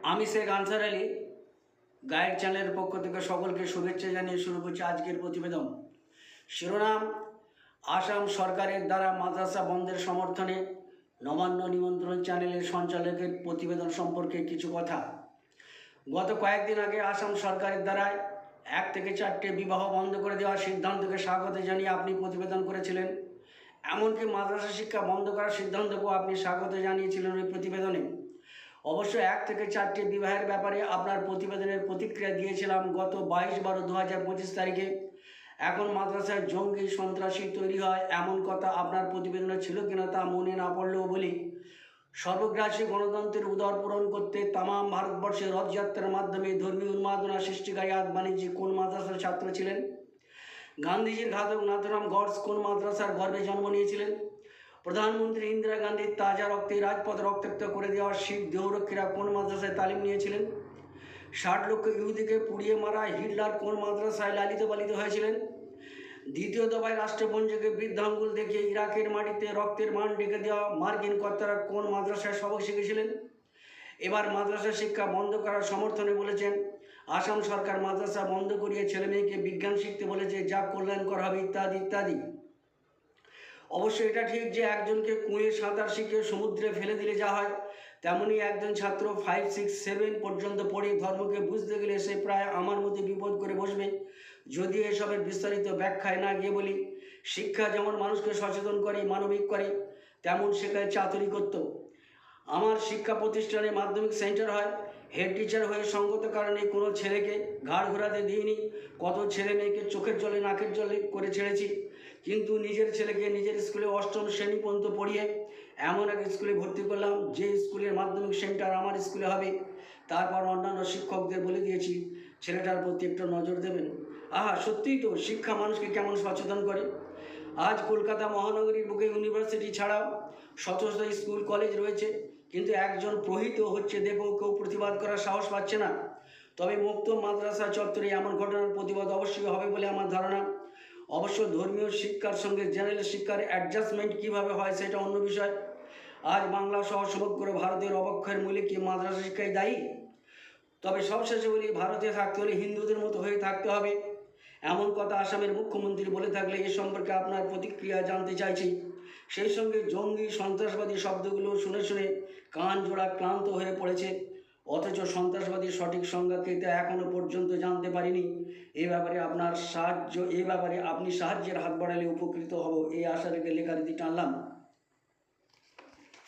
আমি Sheikh answer Ali guide চ্যানেলের পক্ষ থেকে সকলকে শুভেচ্ছা জানিয়ে শুরু করছি আজকের প্রতিবেদন। শিরোনাম: আসাম সরকারের দ্বারা মাদ্রাসা বন্ধের সমর্থনে নবান্ন নিমন্ত্রণ চ্যানেলের সঞ্চালকের প্রতিবেদন সম্পর্কে কিছু কথা। গত কয়েকদিন আগে আসাম সরকারের দ্বারা 1 থেকে 4টে বিবাহ বন্ধ করে দেওয়ার সিদ্ধান্তকে স্বাগত জানিয়ে আপনি প্রতিবেদন করেছিলেন। এমনকি মাদ্রাসা শিক্ষা বন্ধ করার সিদ্ধান্তকেও আপনি স্বাগত জানিয়েছিলেন ওই প্রতিবেদনে। অবশ্য 1 থেকে 4টে বিবাহের ব্যাপারে আপনার প্রতিবেদনের প্রতিক্রিয়া দিয়েছিলাম গত 22/12/2025 তারিখে। এখন মাদ্রাসায় জঙ্গি সন্ত্রাসী তৈরি হয় এমন কথা আপনার প্রতিবেদনে ছিল কিনা তা মনে না পড়লেও বলি। সর্বগ্রাসী গণতন্ত্রের উদর পূরণ করতে তামাম ভারতবর্ষে রথযাত্রার মাধ্যমে ধর্মীয় উন্মাদনা সৃষ্টিকারী আদবাণীজি কোন মাদ্রাসার ছাত্র ছিলেন? গান্ধীজির ঘাতক নাথুরাম গডস কোন মাদ্রাসার গর্ভে জন্ম নিয়েছিলেন? প্রধানমন্ত্রী ইন্দিরা গান্ধীর তাজা রক্তে রাজপথ রক্তাক্ত করে দেওয়া শিখ দেহরক্ষীরা কোন মাদ্রাসায় তালিম নিয়েছিলেন? 60 লক্ষ ইহুদিকে পুড়িয়ে মারা হিটলার কোন মাদ্রাসায় লালিত পালিত হয়েছিলেন? দ্বিতীয় দফায় রাষ্ট্রপুঞ্জকে বৃদ্ধাঙ্গুল দেখিয়ে ইরাকের মাটিতে রক্তের মান ডেকে দেওয়া মার্কিন কর্তারা কোন মাদ্রাসায় সবক শিখেছিলেন? এবার মাদ্রাসা শিক্ষা বন্ধ করার সমর্থনে বলেছেন আসাম সরকার মাদ্রাসা বন্ধ করিয়ে ছেলে মেয়েকে বিজ্ঞান শিখতে বলেছে, যা কল্যাণকর হবে, ইত্যাদি ইত্যাদি। অবশ্যই এটা ঠিক যে একজনকে কুঁয়ে সাঁতার শিখিয়ে সমুদ্রে ফেলে দিলে যা হয়, তেমনি একজন ছাত্র 5, 6, 7 পর্যন্ত পড়ে ধর্মকে বুঝতে গেলে সে প্রায় আমার মধ্যে বিপদ করে বসবে। যদি এসবের বিস্তারিত ব্যাখ্যায় না গিয়ে বলি, শিক্ষা যেমন মানুষকে সচেতন করে, মানবিক করে, তেমন শেখায় চাতুরিকত্ব। আমার শিক্ষা প্রতিষ্ঠানে মাধ্যমিক সেন্টার হয়, হেড টিচার হয়ে সঙ্গত কারণে কোনো ছেলেকে ঘাড় ঘোরাতে দিইনি। কত ছেলে মেয়েকে চোখের জলে নাকের জলে করে ছেড়েছি, কিন্তু নিজের ছেলেকে নিজের স্কুলে 8ম শ্রেণী পর্যন্ত পড়িয়ে এমন এক স্কুলে ভর্তি করলাম যে স্কুলের মাধ্যমিক সেন্টার আমার স্কুলে হবে। তারপর অন্যান্য শিক্ষকদের বলে দিয়েছি ছেলেটার প্রতি একটু নজর দেবেন। আহা, সত্যিই তো শিক্ষা মানুষকে কেমন সচেতন করে। আজ কলকাতা মহানগরীর বুকে ইউনিভার্সিটি ছাড়াও শত শত স্কুল কলেজ রয়েছে, কিন্তু একজন প্রহিত হচ্ছে দেখেও কেউ প্রতিবাদ করার সাহস পাচ্ছে না। তবে মুক্ত মাদ্রাসা চত্বরে এমন ঘটনার প্রতিবাদ অবশ্যই হবে বলে আমার ধারণা। অবশ্য ধর্মীয় শিক্ষার সঙ্গে জেনারেল শিক্ষার অ্যাডজাস্টমেন্ট কীভাবে হয় সেটা অন্য বিষয়। আজ বাংলা সহ সমগ্র ভারতের অবক্ষয়ের মূলে কি মাদ্রাসা শিক্ষাই দায়ী? তবে সবশেষে বলি, ভারতে থাকতে হলে হিন্দুদের মতো হয়ে থাকতে হবে, এমন কথা আসামের মুখ্যমন্ত্রী বলে থাকলে এ সম্পর্কে আপনার প্রতিক্রিয়া জানতে চাইছি। সেই সঙ্গে জঙ্গি সন্ত্রাসবাদী শব্দগুলো শুনে শুনে কান জোড়া ক্লান্ত হয়ে পড়েছে, অথচ সন্ত্রাসবাদীর সঠিক সংজ্ঞা কিন্তু এখনও পর্যন্ত জানতে পারিনি। এ ব্যাপারে আপনি সাহায্যের হাত বাড়ালে উপকৃত হব, এই আশা রেখে লেখারীতি টানলাম।